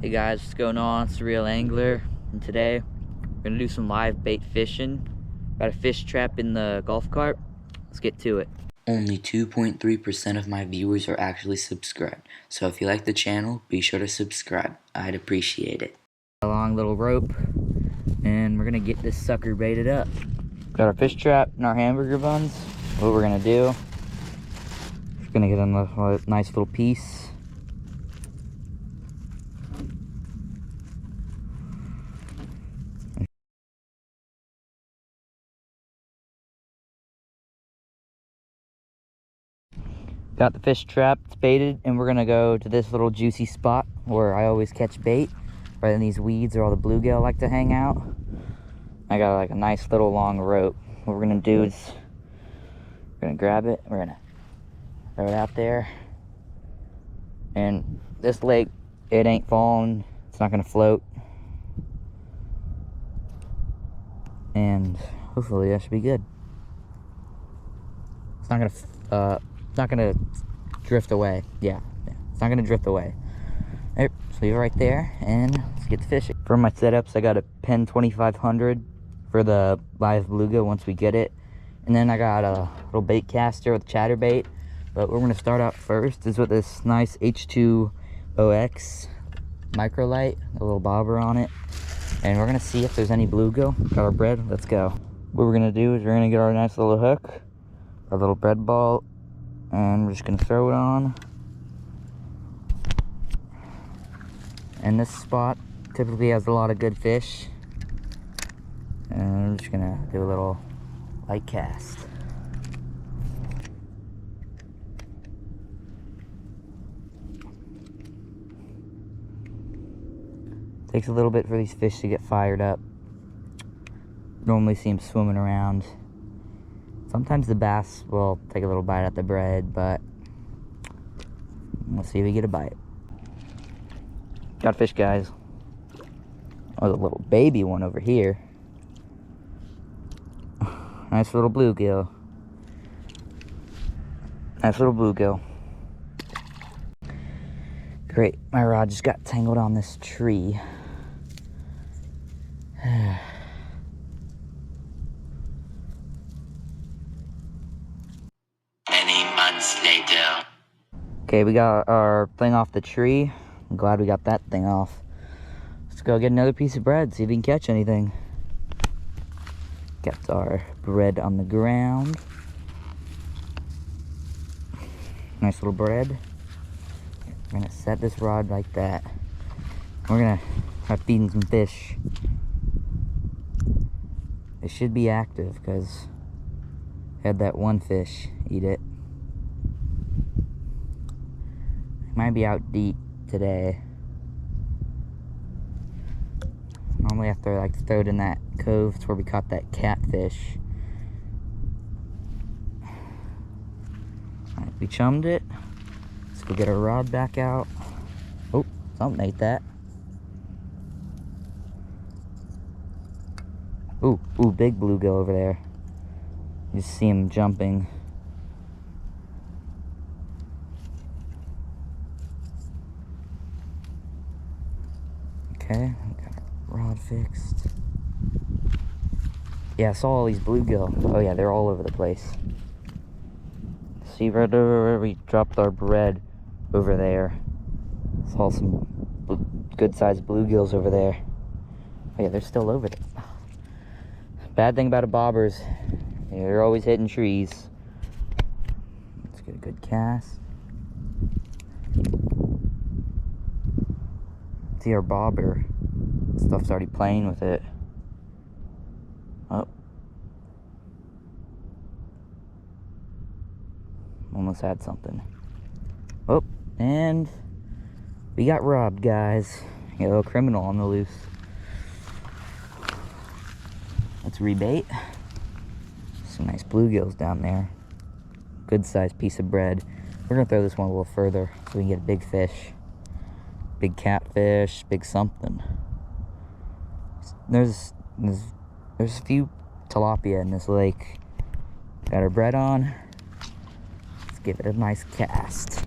Hey guys, what's going on? It's the Real Angler, and today we're gonna do some live bait fishing. Got a fish trap in the golf cart. Let's get to it. Only 2.3% of my viewers are actually subscribed, so if you like the channel, be sure to subscribe. I'd appreciate it. A long little rope, and we're gonna get this sucker baited up. Got our fish trap and our hamburger buns. What we're gonna do, we're gonna get a nice little piece. Got the fish trap baited, and we're gonna go to this little juicy spot where I always catch bait, right in these weeds where all the bluegill like to hang out. I got like a nice little long rope. What we're gonna do is we're gonna grab it, we're gonna throw it out there, and this lake, it ain't falling, it's not gonna float, and hopefully that should be good. It's not gonna drift away. Yeah, it's not gonna drift away. All right, just leave it right there, and let's get to fishing. For my setups, I got a Pen 2500 for the live bluegill once we get it, and then I got a little bait caster with chatterbait. But we're gonna start out first is with this nice H2OX microlight, a little bobber on it, and we're gonna see if there's any bluegill. Got our bread, let's go. What we're gonna do is we're gonna get our nice little hook, our little bread ball, and we're just gonna throw it on. And this spot typically has a lot of good fish, and we're just gonna do a little light cast. Takes a little bit for these fish to get fired up. Normally see them swimming around. Sometimes the bass will take a little bite at the bread, but we'll see if we get a bite. Got a fish, guys. Oh, there's a little baby one over here. Nice little bluegill. Nice little bluegill. Great, my rod just got tangled on this tree. Many months later. Okay, we got our thing off the tree. I'm glad we got that thing off. Let's go get another piece of bread, see if we can catch anything. Got our bread on the ground. Nice little bread. We're gonna set this rod like that. We're gonna start feeding some fish. They should be active because I had that one fish eat it. Might be out deep today. Normally after I like to throw it in that cove, it's where we caught that catfish. Alright, we chummed it. Let's go get our rod back out. Oh, something ate that. Ooh, big bluegill over there. You see him jumping. Okay, got our rod fixed. Yeah, I saw all these bluegill. Oh yeah, they're all over the place. See right over where we dropped our bread over there. Saw some good sized bluegills over there. Oh yeah, they're still over there. Bad thing about a bobber is they're always hitting trees. Let's get a good cast. See our bobber. Stuff's already playing with it. Oh. Almost had something. Oh, and we got robbed, guys. Got a little criminal on the loose. Let's rebait. Some nice bluegills down there. Good sized piece of bread. We're gonna throw this one a little further so we can get a big fish. Big catfish, big something. There's a few tilapia in this lake. Got our bread on. Let's give it a nice cast.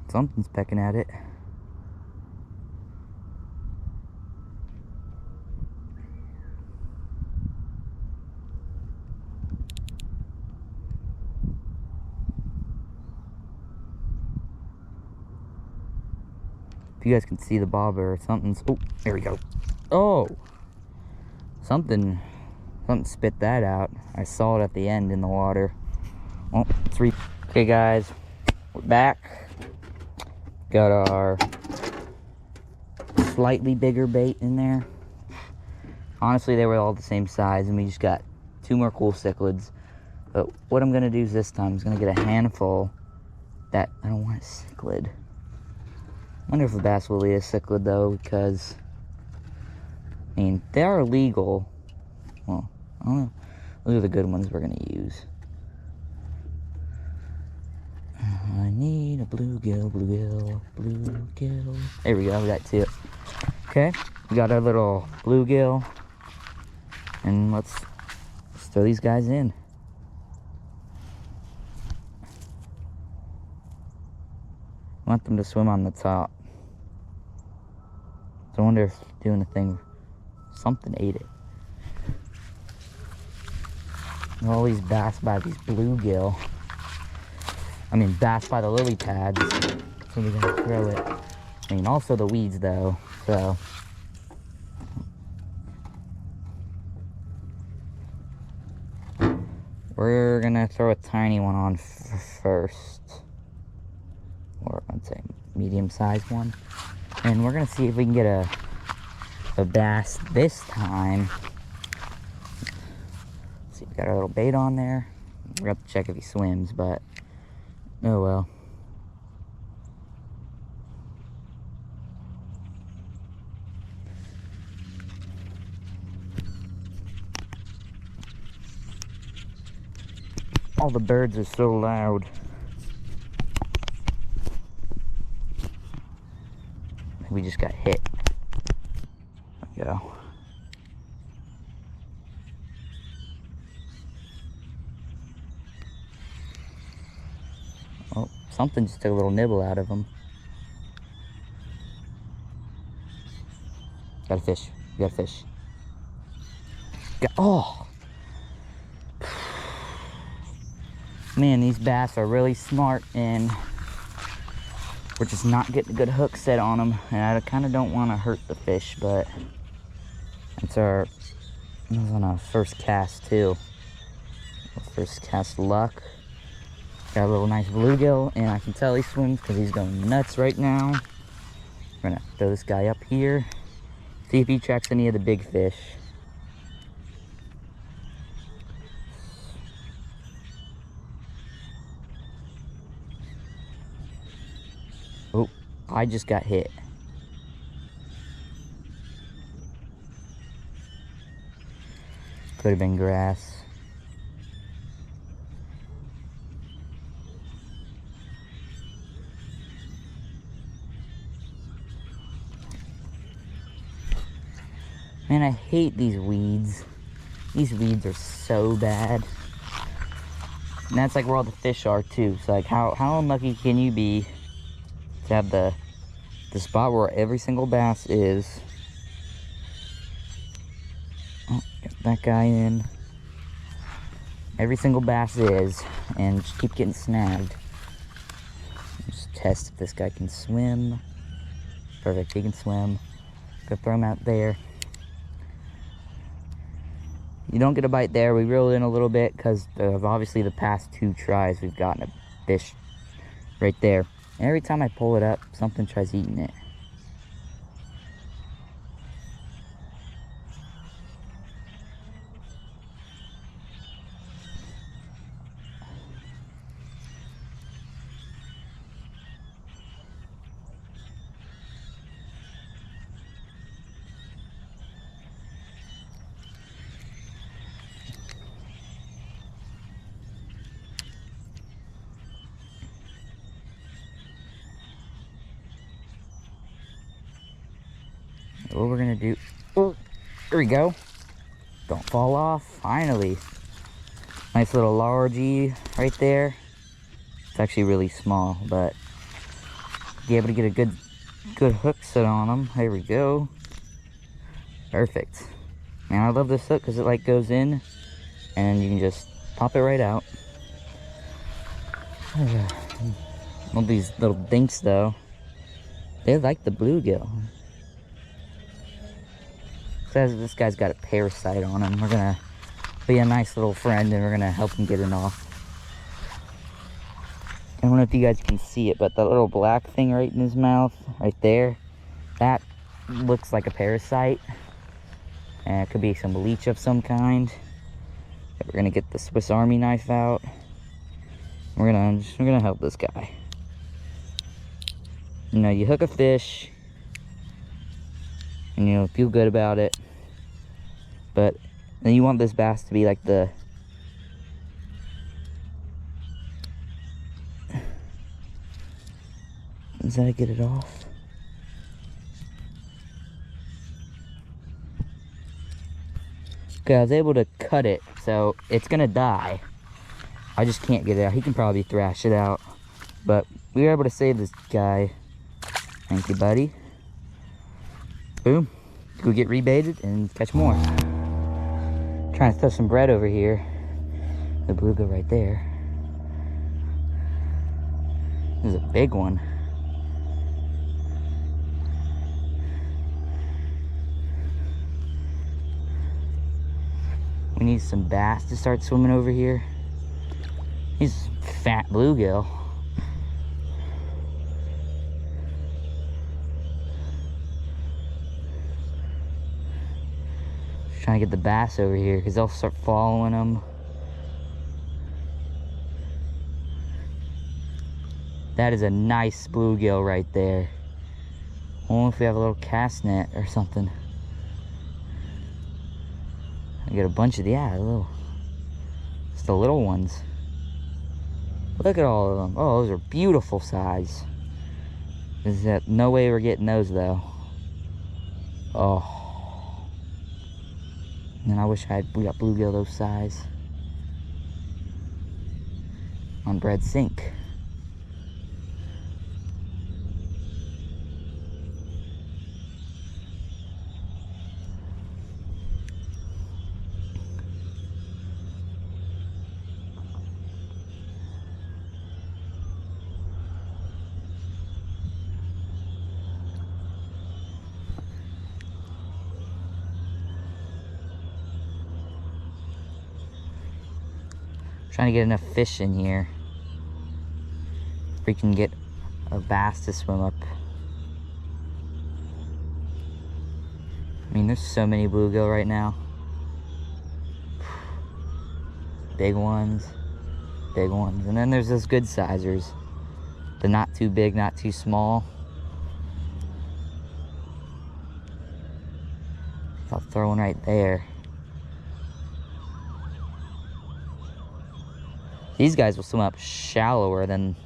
Something's pecking at it. If you guys can see the bobber, something's... Oh, there we go. Oh! Something spit that out. I saw it at the end in the water. Oh, okay, guys. We're back. Got our slightly bigger bait in there. Honestly, they were all the same size, and we just got 2 more cool cichlids. But what I'm going to do is this time, I'm going to get a handful that... I don't want a cichlid. I wonder if a bass will eat a cichlid, though, because... I mean, they are illegal. Well, I don't know. Those are the good ones we're going to use. I need a bluegill, bluegill, bluegill. There we go, we got 2. Okay, we got our little bluegill. And let's throw these guys in. I want them to swim on the top. So I wonder if doing the thing, something ate it. Always bass by these bluegill. I mean, bass by the lily pads. So we're gonna throw it. I mean, also the weeds though. So we're gonna throw a tiny one on first, or I'd say medium-sized one, and we're gonna see if we can get a bass this time. Let's see, we got our little bait on there. We're gonna have to check if he swims, but oh well. All the birds are so loud. We just got hit. There we go. Oh, something just took a little nibble out of him. Got a fish. We got a fish. Oh! Man, these bass are really smart, and we're just not getting a good hook set on them. And I kind of don't want to hurt the fish, but it was on our first cast too. First cast luck. Got a little nice bluegill, and I can tell he swims because he's going nuts right now. We're gonna throw this guy up here. See if he tracks any of the big fish. Oh, I just got hit. Could have been grass. Man, I hate these weeds. These weeds are so bad. And that's like where all the fish are too. So like how unlucky can you be to have the spot where every single bass is. Oh, got that guy in. Every single bass is, and just keep getting snagged. Just test if this guy can swim. Perfect, he can swim. Go throw him out there. You don't get a bite there. We reel in a little bit because of obviously the past 2 tries we've gotten a fish right there. Every time I pull it up, something tries eating it. What we're gonna do, oh, there we go. Don't fall off, finally. Nice little largie right there. It's actually really small, but be able to get a good hook set on them. There we go. Perfect. Man, I love this hook because it like goes in and you can just pop it right out. All these little dinks though, they like the bluegill. Says this guy's got a parasite on him. We're gonna be a nice little friend and we're gonna help him get it off. I don't know if you guys can see it, but the little black thing right in his mouth, right there, that looks like a parasite. And it could be some leech of some kind. We're gonna get the Swiss Army knife out. We're gonna help this guy. You know, you hook a fish, and you'll feel good about it. But then you want this bass to be like the Is that to get it off? Okay, I was able to cut it, so it's gonna die. I just can't get it out. He can probably thrash it out. But we were able to save this guy. Thank you, buddy. Boom. Go get rebaited and catch more. Trying to throw some bread over here. The bluegill right there. This is a big one. We need some bass to start swimming over here. He's fat bluegill. Just trying to get the bass over here because they'll start following them. That is a nice bluegill right there. Only if we have a little cast net or something. I get a bunch of it's the little ones. Look at all of them. Oh, those are beautiful size. Is that no way we're getting those though? Oh, and I wish we got bluegill those size on bread sink. Trying to get enough fish in here. We can get a bass to swim up. I mean, there's so many bluegill right now. Big ones, big ones. And then there's those good sizers. The not too big, not too small. I'll throw one right there. These guys will swim up shallower than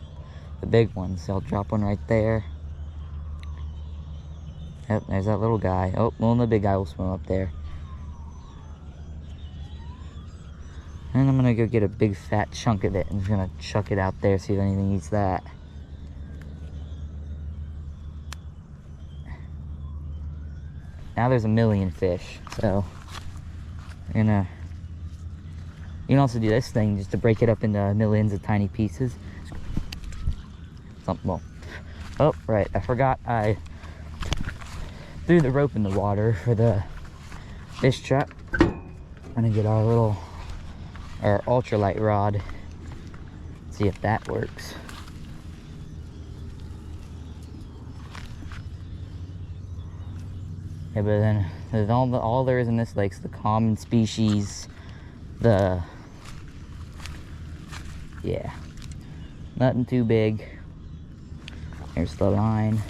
the big ones. So I'll drop one right there. Yep, there's that little guy. Oh, well, the big guy will swim up there. And I'm gonna go get a big fat chunk of it. I'm just gonna chuck it out there, see if anything eats that. Now there's a million fish, so we're gonna. You can also do this thing just to break it up into millions of tiny pieces. Well, oh, right, I forgot I threw the rope in the water for the fish trap. I'm gonna get our ultralight rod, see if that works. Yeah, but then there's all there is in this lake's the common species, yeah, nothing too big. Here's the line.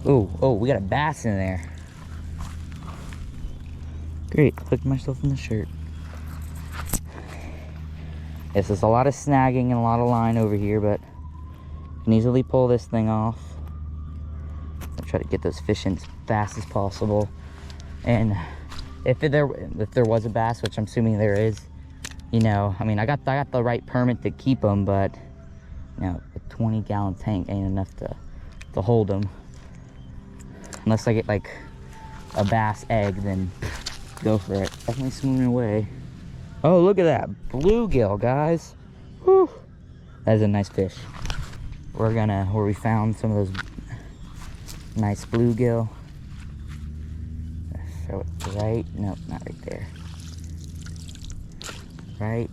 Oh, we got a bass in there. Great, hooked myself in the shirt. Yes, there's a lot of snagging and a lot of line over here, but I can easily pull this thing off. I'll try to get those fish in as fast as possible. And if there was a bass, which I'm assuming there is, you know, I mean, I got the right permit to keep them, but you know, a 20-gallon tank ain't enough to hold them. Unless I get like a bass egg, then go for it. Definitely swimming away. Oh, look at that bluegill, guys. Whew. That is a nice fish. Where we found some of those nice bluegill. Throw it right, nope, not right there. Right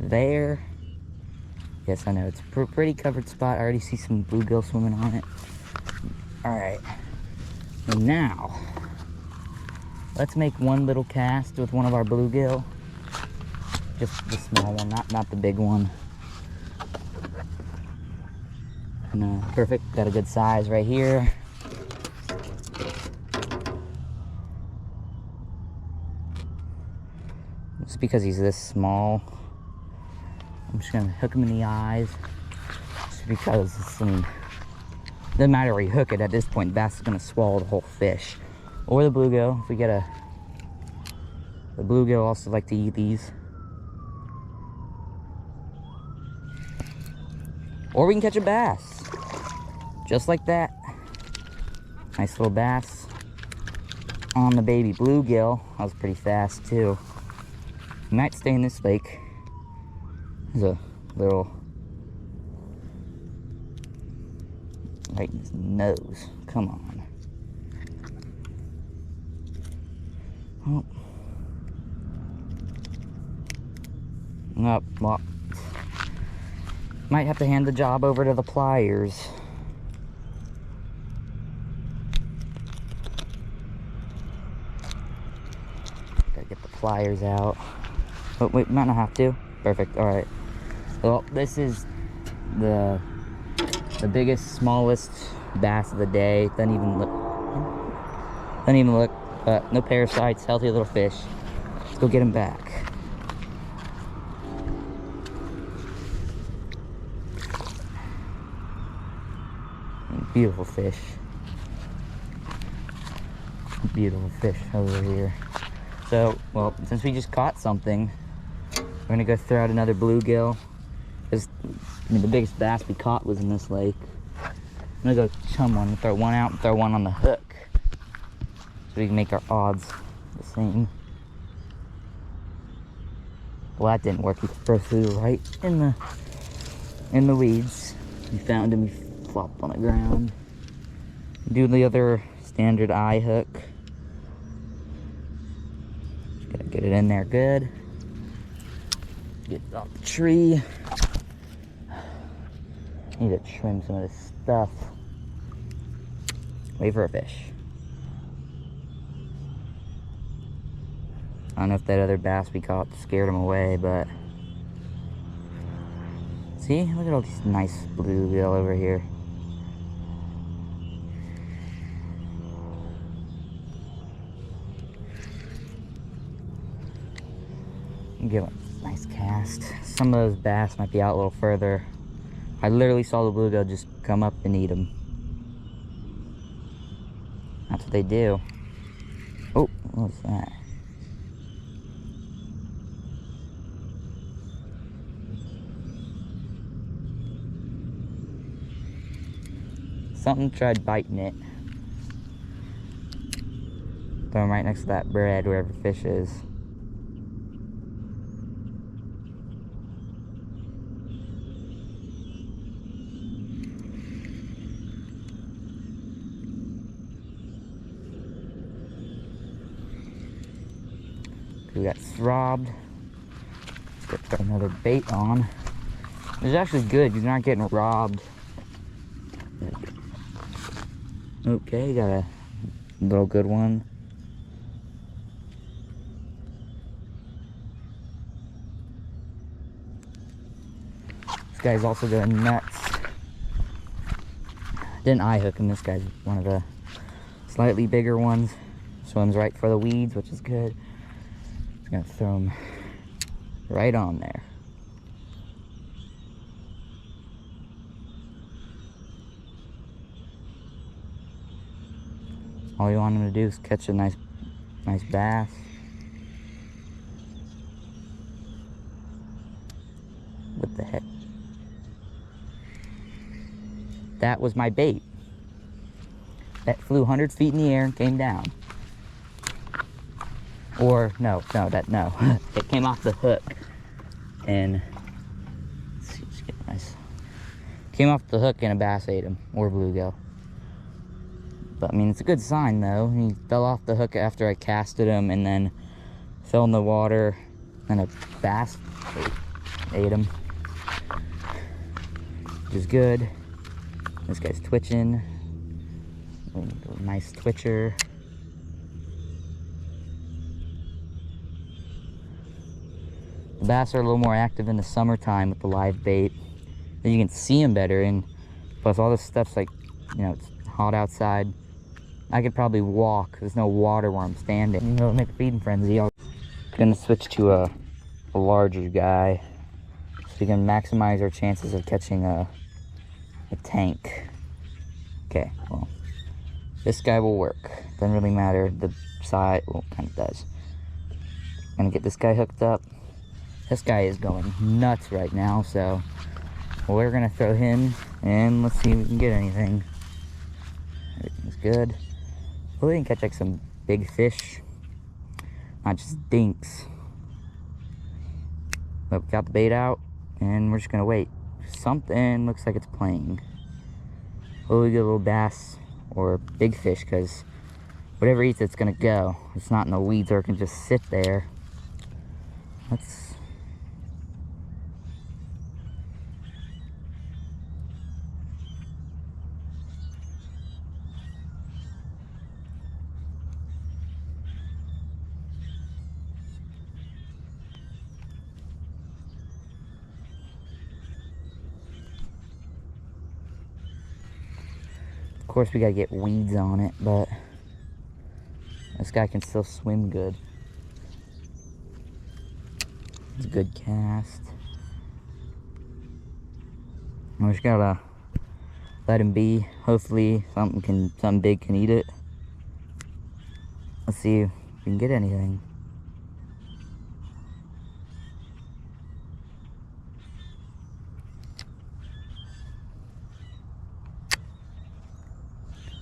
there. Yes, I know, it's a pretty covered spot. I already see some bluegill swimming on it. All right, and now, let's make one little cast with one of our bluegill. Just the small one, not the big one. No, perfect, got a good size right here. Just because he's this small, I'm just gonna hook him in the eyes. Just because, I mean, doesn't matter where you hook it, at this point, the bass is gonna swallow the whole fish. Or the bluegill, if we get the bluegill also like to eat these. Or we can catch a bass. Just like that. Nice little bass on the baby bluegill. That was pretty fast too. He might stay in this lake. There's a little right in his nose. Come on. Oh. Nope. Well, might have to hand the job over to the pliers. Gotta get the pliers out. Oh, wait, might not have to. Perfect, alright. Well, this is the biggest, smallest bass of the day. Doesn't even look, no parasites, healthy little fish. Let's go get him back. Beautiful fish. Beautiful fish over here. So, well, since we just caught something, we're gonna go throw out another bluegill. I mean, the biggest bass we caught was in this lake. I'm gonna go chum one, throw one out, and throw one on the hook, so we can make our odds the same. Well, that didn't work. He flew right in the weeds. We found him. He flopped on the ground. Do the other standard eye hook. Gotta get it in there good. Get it off the tree. Need to trim some of this stuff. Wait for a fish. I don't know if that other bass we caught scared him away, but see, look at all these nice bluegill over here. Give it a nice cast. Some of those bass might be out a little further. I literally saw the bluegill just come up and eat them. That's what they do. Oh, what was that? Something tried biting it. Throw them right next to that bread, wherever fish is. We got throbbed. Let's get another bait on. It's actually good. You're not getting robbed. Okay, got a little good one. This guy's also going nuts. Didn't eye hook him. This guy's one of the slightly bigger ones. Swims right for the weeds, which is good. Just gonna throw him right on there. All you want him to do is catch a nice bass. What the heck? That was my bait. That flew 100 feet in the air and came down. Or, no. It came off the hook. And, let's see, let's get nice. Came off the hook and a bass ate him, or bluegill. But, I mean, it's a good sign, though. He fell off the hook after I casted him and then fell in the water, and a bass ate him. Which is good. This guy's twitching. Nice twitcher. The bass are a little more active in the summertime with the live bait. Then you can see them better, and plus all this stuff's like, you know, it's hot outside. I could probably walk. There's no water where I'm standing. You know, make a feeding frenzy. I'm gonna switch to a larger guy so we can maximize our chances of catching a tank. Okay, well, this guy will work. Doesn't really matter the size. Well, kind of does. Gonna get this guy hooked up. This guy is going nuts right now, so we're gonna throw him and let's see if we can get anything. Everything's good. Hopefully we can catch like some big fish, not just dinks. But we got the bait out and we're just gonna wait. Something looks like it's playing. Hopefully we get a little bass or big fish, because whatever eats it's gonna go. It's not in the weeds, or it can just sit there. Let's. Of course, we gotta get weeds on it, but this guy can still swim good. It's a good cast. We just gotta let him be. Hopefully, something big can eat it. Let's see if we can get anything.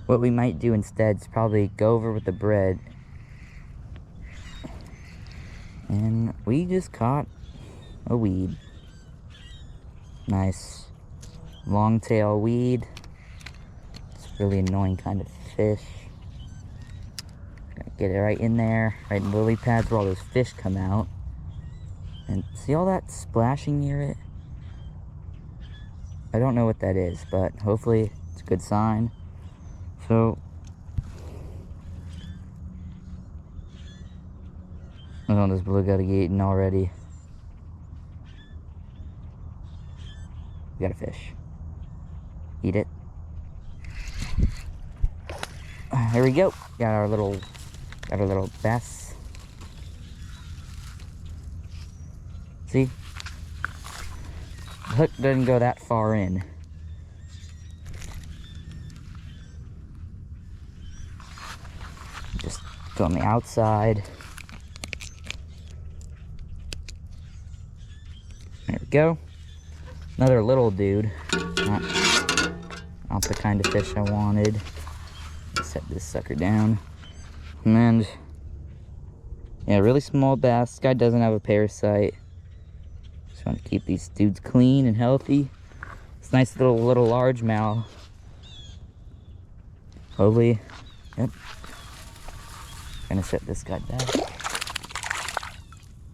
What we might do instead is probably go over with the bread. And we just caught a weed. Nice long tail weed. It's a really annoying kind of fish. Gonna get it right in there, right in the lily pads where all those fish come out. And see all that splashing near it? I don't know what that is, but hopefully it's a good sign. So, I don't know, this bluegill get eaten already. We got a fish. Eat it. There we go. Got our little bass. See? The hook doesn't go that far in. Just go on the outside. There we go. Another little dude. Not the kind of fish I wanted. Set this sucker down. And yeah, really small bass. This guy doesn't have a parasite. Just want to keep these dudes clean and healthy. It's nice little largemouth. Hopefully, yep. Gonna set this guy back.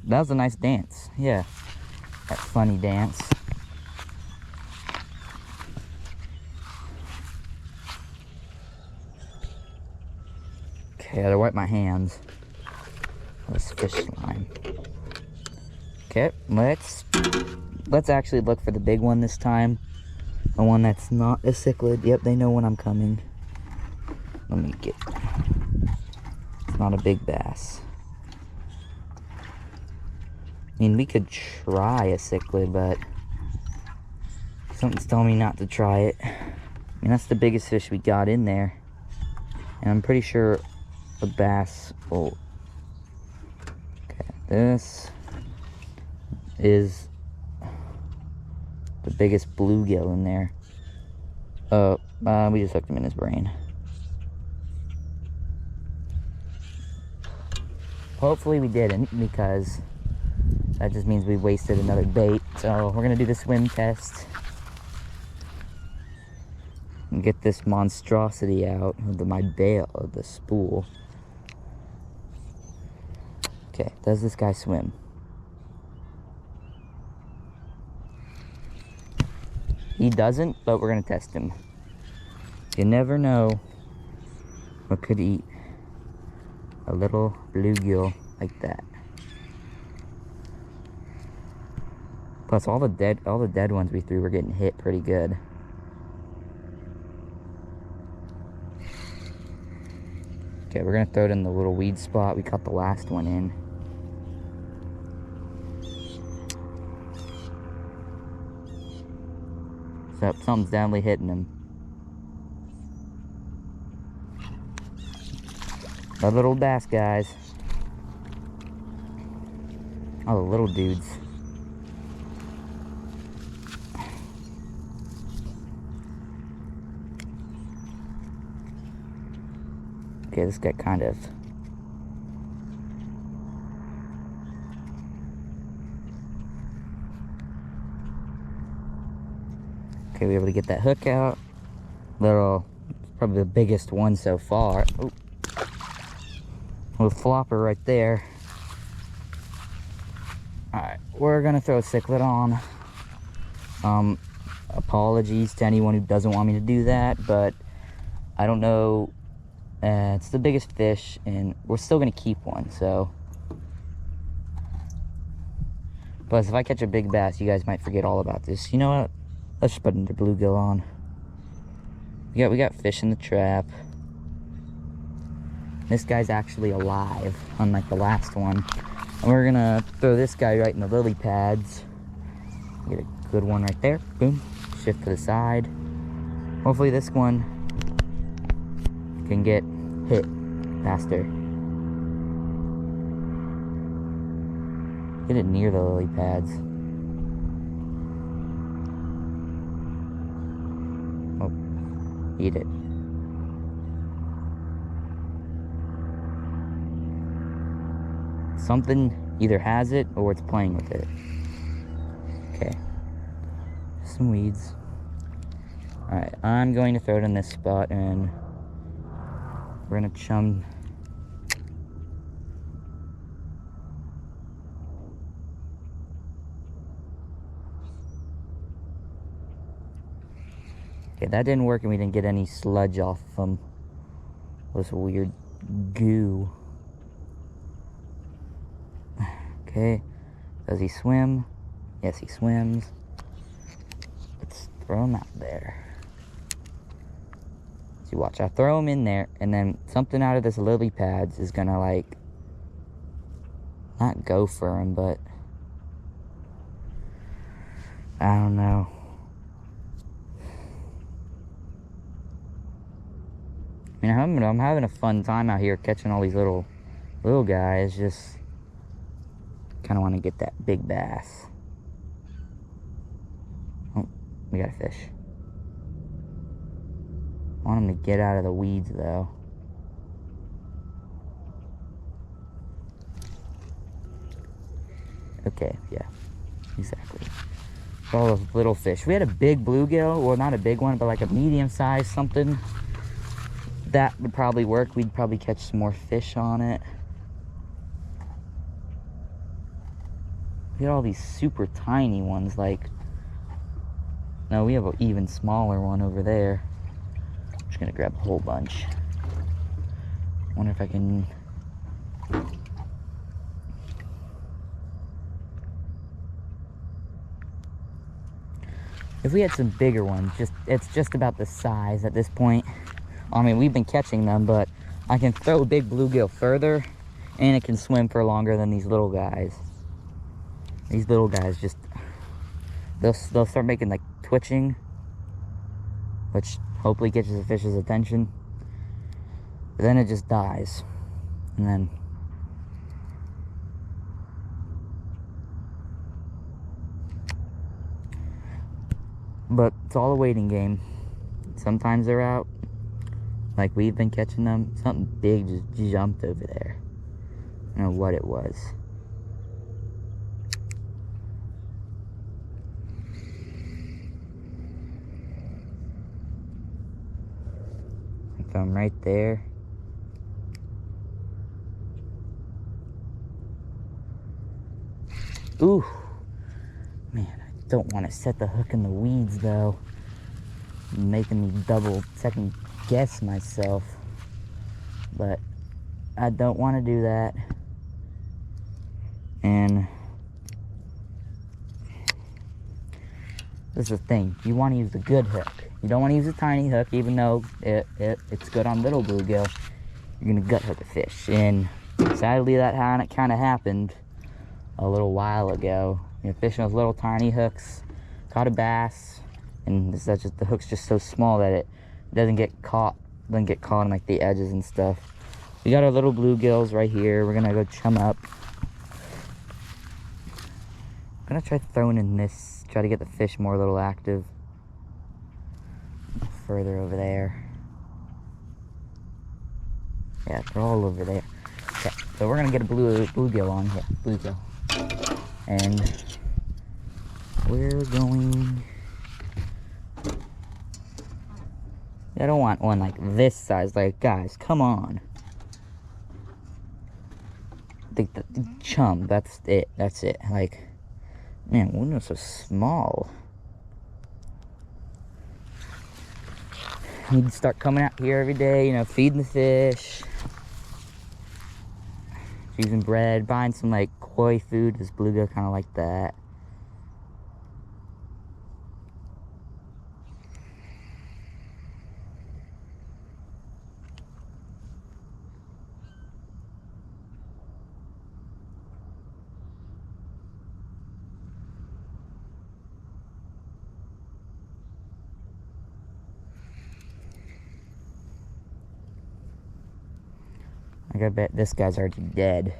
That was a nice dance. Yeah, that funny dance. Okay, I gotta wipe my hands. This fish line. Okay, let's actually look for the big one this time. The one that's not a cichlid. Yep, they know when I'm coming. Let me get... It's not a big bass. I mean, we could try a cichlid, but something's telling me not to try it. I mean, that's the biggest fish we got in there. And I'm pretty sure a bass will... Okay, this is the biggest bluegill in there. Oh, we just hooked him in his brain. Hopefully we didn't, because that just means we wasted another bait. So we're gonna do the swim test and get this monstrosity out of my bail, of the spool. Okay, does this guy swim? He doesn't, but we're gonna test him. You never know what could eat a little bluegill like that. Plus all the dead ones we threw were getting hit pretty good. Okay, we're gonna throw it in the little weed spot we caught the last one in. So something's definitely hitting him. The little bass guys. Oh, the little dudes. Okay, this guy kind of... Okay, we were able to get that hook out. Little, probably the biggest one so far. Ooh. Little flopper right there. Alright, we're gonna throw a cichlid on. Apologies to anyone who doesn't want me to do that, but I don't know. It's the biggest fish, and we're still gonna keep one, so. Plus, if I catch a big bass, you guys might forget all about this. You know what? Let's just put another bluegill on. We got fish in the trap. This guy's actually alive, unlike the last one. And we're gonna throw this guy right in the lily pads. Get a good one right there. Boom. Shift to the side. Hopefully this one can get hit faster. Get it near the lily pads. Oh, eat it. Something either has it or it's playing with it. Okay. Some weeds. Alright, I'm going to throw it in this spot and we're gonna chum. Okay, that didn't work and we didn't get any sludge off of them. This weird goo. Okay, does he swim? Yes, he swims. Let's throw him out there. See, watch, I throw him in there, and then something out of this lily pads is gonna, like, not go for him, but I don't know. I mean, I'm having a fun time out here catching all these little guys, just kind of want to get that big bass. Oh, we got a fish. I want him to get out of the weeds, though. Okay, yeah, exactly. All those little fish. We had a big bluegill, well, not a big one, but like a medium size something. That would probably work. We'd probably catch some more fish on it. We got all these super tiny ones, like... No, we have an even smaller one over there. I'm just gonna grab a whole bunch. Wonder if I can... If we had some bigger ones, it's just about the size at this point. I mean, we've been catching them, but I can throw a big bluegill further, and it can swim for longer than these little guys. These little guys just, they'll start making like twitching, which hopefully catches the fish's attention. But then it just dies, and then but it's all a waiting game. Sometimes they're out, like we've been catching them. Something big just jumped over there. I don't know what it was. I found right there. Ooh, man, I don't want to set the hook in the weeds though. Making me second guess myself, but I don't want to do that. And this is the thing, you want to use the good hook. You don't want to use a tiny hook, even though it's good on little bluegill. You're gonna gut hook a fish, and sadly that kind of happened a little while ago. You know, fishing those little tiny hooks, caught a bass, and that's just, the hook's just so small that it doesn't get caught on like the edges and stuff. We got our little bluegills right here. We're gonna go chum up. I'm gonna try throwing in this, try to get the fish more a little active. Further over there. Yeah, they're all over there. Okay, so we're gonna get a bluegill on here. Bluegill. And we're going, I don't want one like this size. Like, guys, come on. The chum, that's it. Like, man, one is so small. You need to start coming out here every day, you know, feeding the fish, using bread, buying some like koi food. This bluegill kind of like that. Like, I bet this guy's already dead.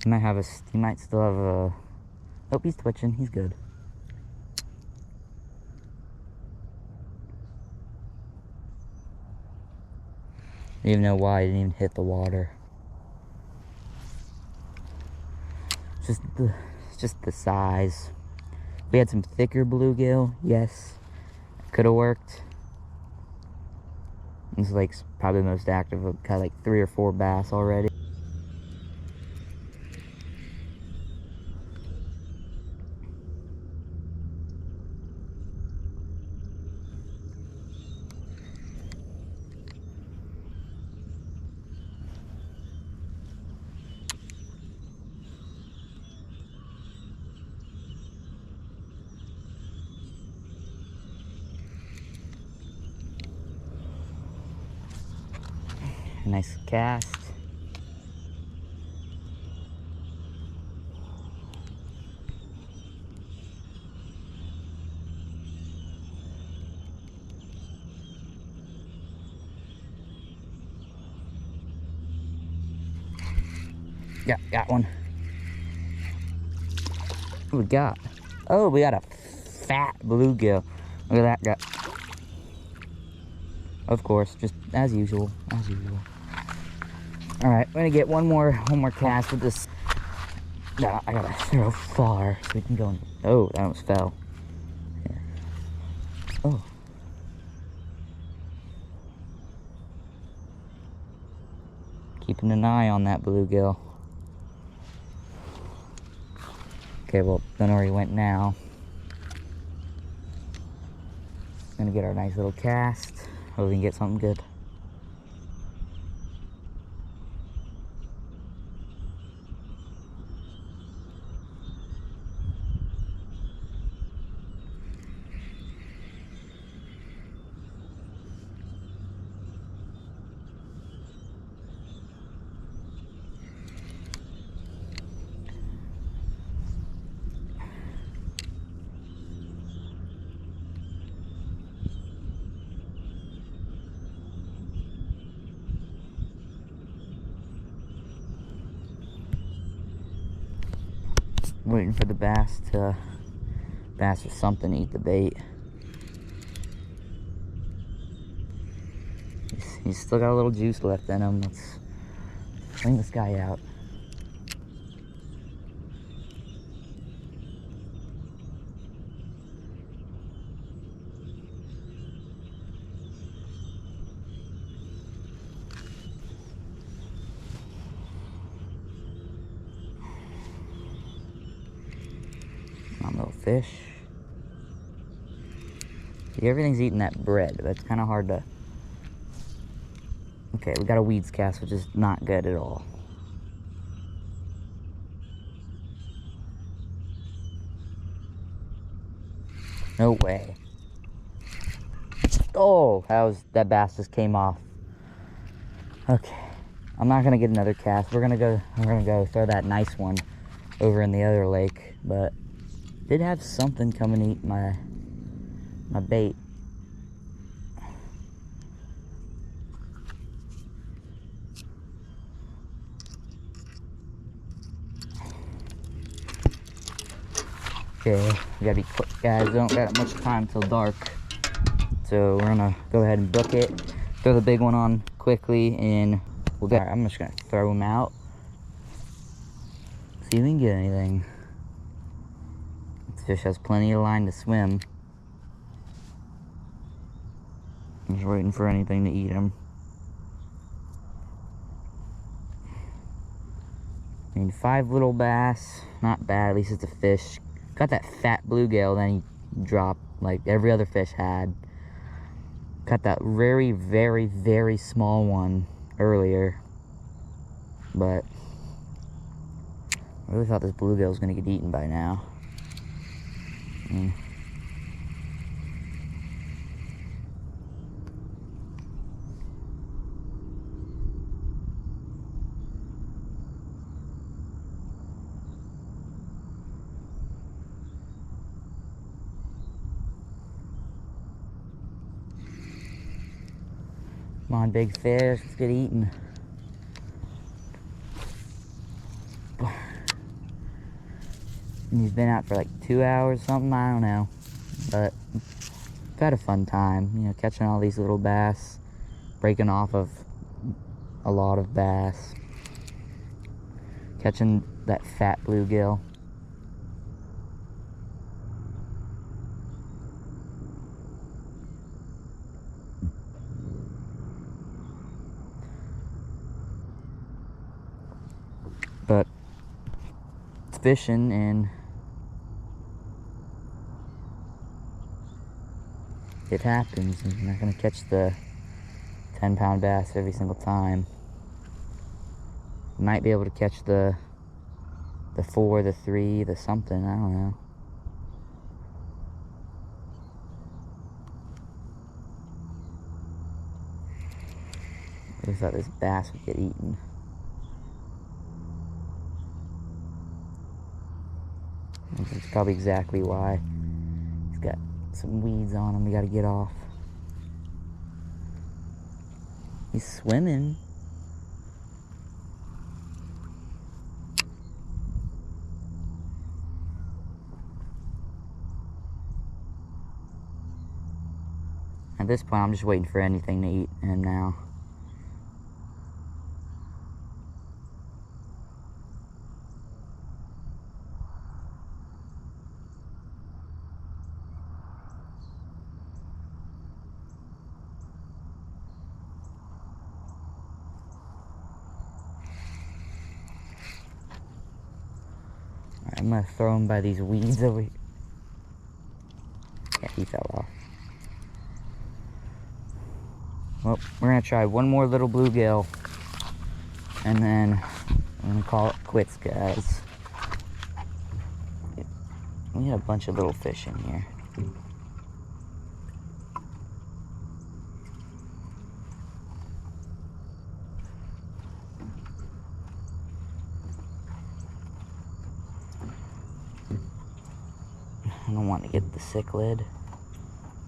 He might still have a, oh, he's twitching, he's good. I don't even know why he didn't even hit the water. It's just the size. If we had some thicker bluegill, yes, could have worked. This is like probably the most active. I've got like 3 or 4 bass already. Nice cast. Yeah, got one. What we got? Oh, we got a fat bluegill. Look at that guy. Of course, just as usual, All right, we're gonna get one more cast with this. No, I gotta throw far so we can go in. Oh, that almost fell. Yeah. Oh. Keeping an eye on that bluegill. Okay, well, don't know where he went now. Gonna get our nice little cast. Hope we can get something good. waiting for the bass or something to eat the bait. He's still got a little juice left in him. Let's bring this guy out. Little fish. See, everything's eating that bread. That's kind of hard to... Okay, we got a weeds cast, which is not good at all. No way. Oh, that bass just came off. Okay, I'm not gonna get another cast. We're gonna go throw that nice one over in the other lake, but did have something come and eat my bait. Okay, we gotta be quick, guys. We don't got much time till dark, so we're gonna go ahead and book it. Throw the big one on quickly, and we'll get. I'm just gonna throw him out. See if we can get anything. This fish has plenty of line to swim. I'm just waiting for anything to eat him. I mean, 5 little bass, not bad. At least it's a fish. Got that fat bluegill, then he dropped like every other fish had. Got that very, very, very small one earlier, but I really thought this bluegill was gonna get eaten by now. Come on, big fish, let's get eaten. And he's been out for like 2 hours, something, I don't know. But I've had a fun time, you know, catching all these little bass, breaking off of a lot of bass, catching that fat bluegill. But it's fishing, and it happens. I'm not gonna catch the 10-pound bass every single time. Might be able to catch the 4, the 3, the something, I don't know. I thought this bass would get eaten. That's probably exactly why. He's got some weeds on him we gotta get off. He's swimming. At this point, I'm just waiting for anything to eat him now. I'm gonna throw him by these weeds over here. Yeah, he fell off. Well, we're gonna try one more little bluegill, and then I'm gonna call it quits, guys. We had a bunch of little fish in here. I don't want to get the cichlid.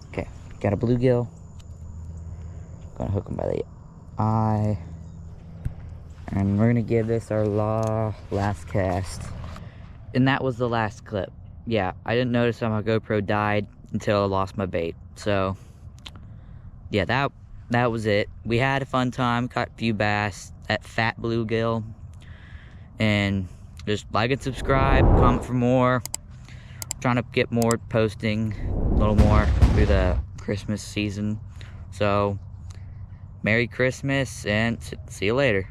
Okay, got a bluegill. Gonna hook him by the eye. And we're gonna give this our last cast. And that was the last clip. Yeah, I didn't notice how my GoPro died until I lost my bait. So, yeah, that was it. We had a fun time, caught a few bass at Fat Bluegill. And just like and subscribe, comment for more. Trying to get more posting, a little more through the Christmas season. So, Merry Christmas and see you later.